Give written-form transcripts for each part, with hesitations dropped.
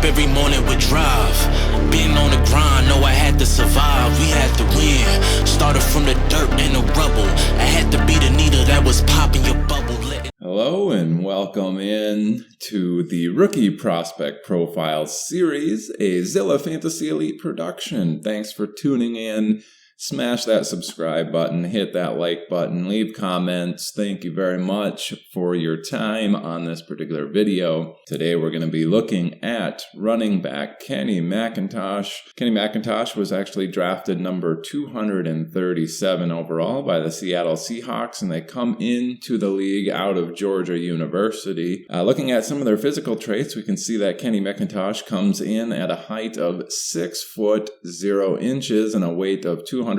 every morning with drive. Being on the grind, know I had to survive. We had to win. Started from the dirt and the rubble. I had to be the needle that was popping your bubble. Hello and welcome in to the Rookie Prospect Profile Series, a Zilla Fantasy Elite production. Thanks for tuning in. Smash that subscribe button, hit that like button, leave comments. Thank you very much for your time on this particular video. Today we're going to be looking at running back Kenny McIntosh. Kenny McIntosh was actually drafted number 237 overall by the Seattle Seahawks, and they come into the league out of Georgia University. Looking at some of their physical traits, we can see that Kenny McIntosh comes in at a height of 6 foot 0 inches and a weight of 204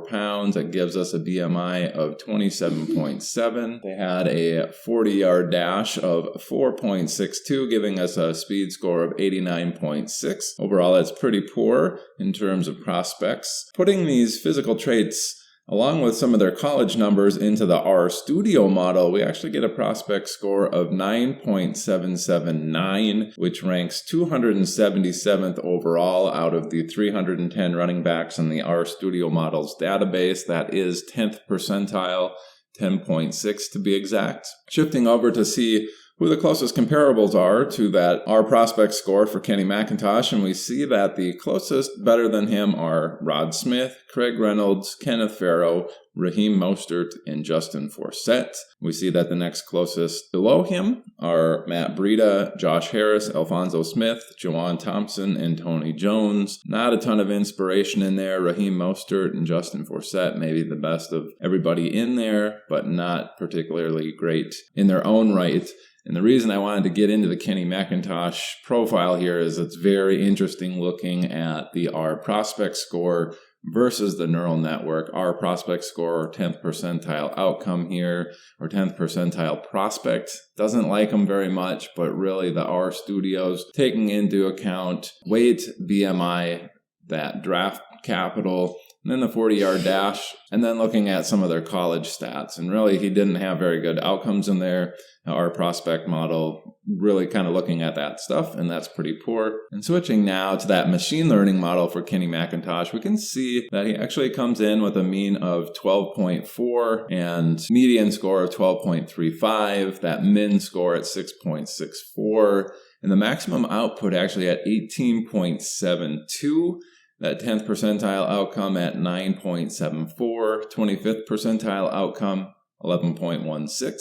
pounds. That gives us a BMI of 27.7. They had a 40-yard dash of 4.62, giving us a speed score of 89.6. Overall, that's pretty poor in terms of prospects. Putting these physical traits along with some of their college numbers into the RStudio model, we actually get a prospect score of 9.779, which ranks 277th overall out of the 310 running backs in the RStudio model's database. That is 10th percentile, 10.6 to be exact. Shifting over to see who the closest comparables are to that R prospect score for Kenny McIntosh, and we see that the closest better than him are Rod Smith, Craig Reynolds, Kenneth Farrow, Raheem Mostert, and Justin Forsett. We see that the next closest below him are Matt Breida, Josh Harris, Alfonso Smith, Juwan Thompson, and Tony Jones. Not a ton of inspiration in there. Raheem Mostert and Justin Forsett maybe the best of everybody in there, but not particularly great in their own right. And the reason I wanted to get into the Kenny McIntosh profile here is it's very interesting looking at the R prospect score versus the neural network. R prospect score, 10th percentile outcome here, or 10th percentile prospect. Doesn't like them very much, but really the RStudio's taking into account weight, BMI, that draft capital, and then the 40-yard dash, and then looking at some of their college stats. And really, he didn't have very good outcomes in there. Our prospect model really kind of looking at that stuff, and that's pretty poor. And switching now to that machine learning model for Kenny McIntosh, we can see that he actually comes in with a mean of 12.4 and median score of 12.35, that min score at 6.64, and the maximum output actually at 18.72. That 10th percentile outcome at 9.74, 25th percentile outcome 11.16,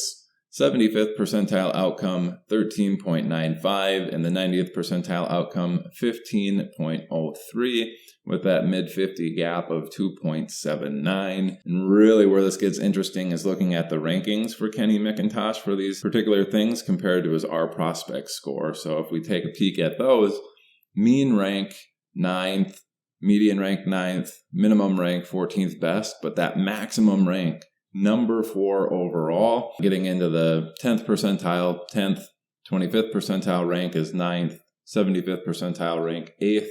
75th percentile outcome 13.95, and the 90th percentile outcome 15.03, with that mid-50 gap of 2.79. And really where this gets interesting is looking at the rankings for Kenny McIntosh for these particular things compared to his R prospect score. So if we take a peek at those, mean rank 9th, median rank 9th, minimum rank 14th best, but that maximum rank number 4 overall. Getting into the 10th percentile, 10th, 25th percentile rank is 9th, 75th percentile rank 8th,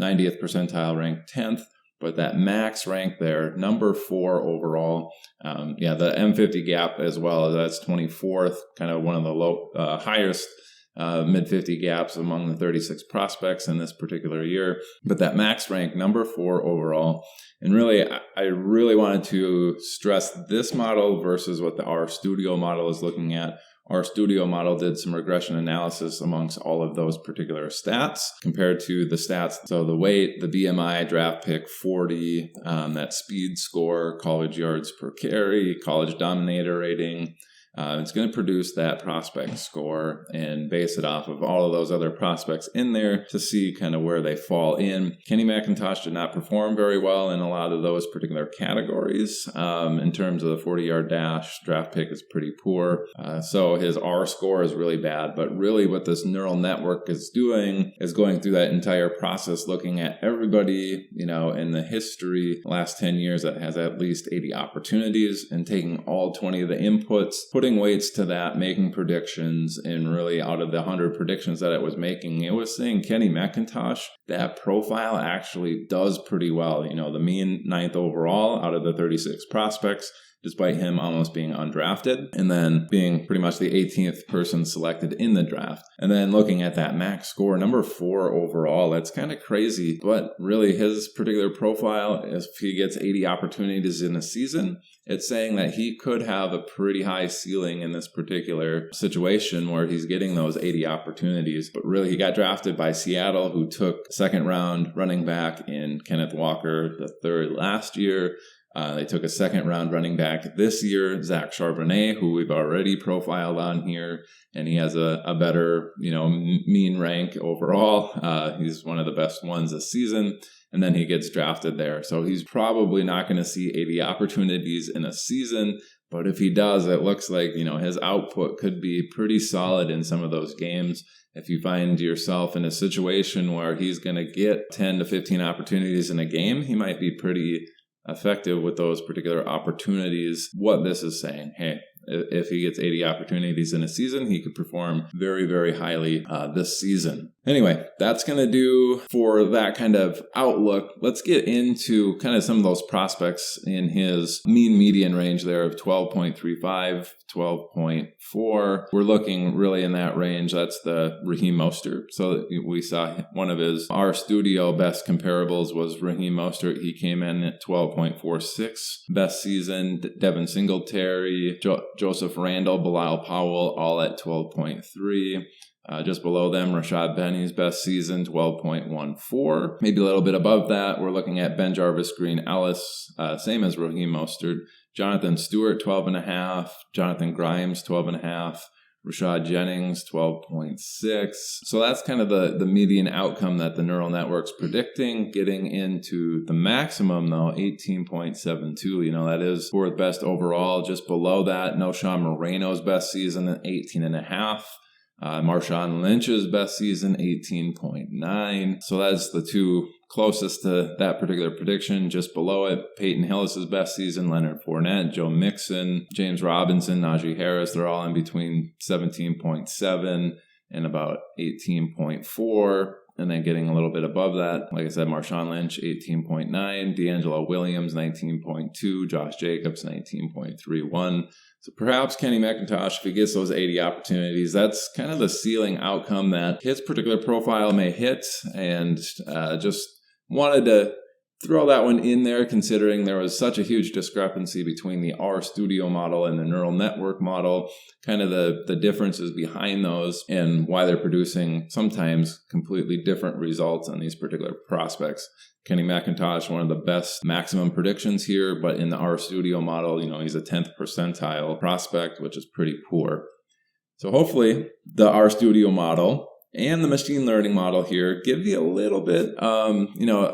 90th percentile rank 10th, but that max rank there, number 4 overall. The M50 gap as well, that's 24th, kind of one of the highest mid-50 gaps among the 36 prospects in this particular year, but that max rank number 4 overall. And really, I really wanted to stress this model versus what the RStudio model is looking at. RStudio model did some regression analysis amongst all of those particular stats compared to the stats. So the weight, the BMI, draft pick 40, that speed score, college yards per carry, college dominator rating. It's going to produce that prospect score and base it off of all of those other prospects in there to see kind of where they fall in. Kenny McIntosh did not perform very well in a lot of those particular categories. In terms of the 40-yard dash, draft pick is pretty poor. So his R score is really bad. But really what this neural network is doing is going through that entire process, looking at everybody, in the history, the last 10 years that has at least 80 opportunities, and taking all 20 of the inputs, putting weights to that, making predictions, and really out of the 100 predictions that it was making, it was saying Kenny McIntosh, that profile actually does pretty well. The mean 9th overall out of the 36 prospects, despite him almost being undrafted and then being pretty much the 18th person selected in the draft. And then looking at that max score, number 4 overall, that's kind of crazy. But really his particular profile, if he gets 80 opportunities in a season, it's saying that he could have a pretty high ceiling in this particular situation where he's getting those 80 opportunities. But really, he got drafted by Seattle, who took second round running back in Kenneth Walker III last year. They took a second round running back this year, Zach Charbonnet, who we've already profiled on here, and he has a better, mean rank overall. He's one of the best ones this season. And then he gets drafted there. So he's probably not going to see 80 opportunities in a season. But if he does, it looks like, his output could be pretty solid in some of those games. If you find yourself in a situation where he's going to get 10 to 15 opportunities in a game, he might be pretty effective with those particular opportunities. What this is saying, hey, if he gets 80 opportunities in a season, he could perform very, very highly this season. Anyway, that's going to do for that kind of outlook. Let's get into kind of some of those prospects in his mean median range there of 12.35, 12.4. We're looking really in that range. That's the Raheem Mostert. So we saw one of his RStudio best comparables was Raheem Mostert. He came in at 12.46 best season. Devin Singletary, Joseph Randle, Bilal Powell, all at 12.3. Just below them, Rashad Penny's best season, 12.14. Maybe a little bit above that, we're looking at Ben Jarvis, Green Ellis, same as Raheem Mostert. Jonathan Stewart, 12.5. Jonathan Grimes, 12.5. Rashad Jennings, 12.6. So that's kind of the median outcome that the neural network's predicting. Getting into the maximum, though, 18.72. That is fourth best overall. Just below that, Noshawn Moreno's best season at 18.5. Marshawn Lynch's best season, 18.9. So that's the two closest to that particular prediction. Just below it, Peyton Hillis' best season, Leonard Fournette, Joe Mixon, James Robinson, Najee Harris. They're all in between 17.7 and about 18.4. And then getting a little bit above that, like I said, Marshawn Lynch, 18.9, D'Angelo Williams, 19.2, Josh Jacobs, 19.31. So perhaps Kenny McIntosh, if he gets those 80 opportunities, that's kind of the ceiling outcome that his particular profile may hit. And just wanted to throw that one in there, considering there was such a huge discrepancy between the RStudio model and the neural network model, kind of the differences behind those and why they're producing sometimes completely different results on these particular prospects. Kenny McIntosh, one of the best maximum predictions here, but in the RStudio model, he's a 10th percentile prospect, which is pretty poor. So hopefully the RStudio model and the machine learning model here give you a little bit,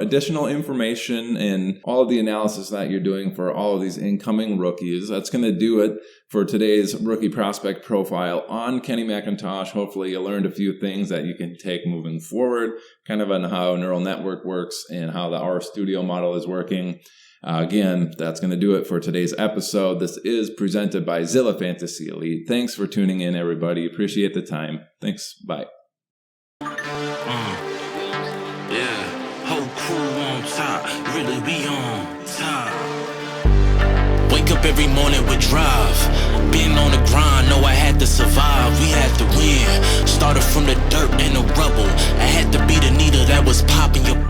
additional information and all of the analysis that you're doing for all of these incoming rookies. That's going to do it for today's rookie prospect profile on Kenny McIntosh. Hopefully you learned a few things that you can take moving forward, kind of on how neural network works and how the RStudio model is working. Again, that's going to do it for today's episode. This is presented by Zilla Fantasy Elite. Thanks for tuning in, everybody. Appreciate the time. Thanks. Bye. Whole crew on top, really we on top. Wake up every morning with drive. Been on the grind, know I had to survive. We had to win. Started from the dirt and the rubble. I had to be the needle that was popping your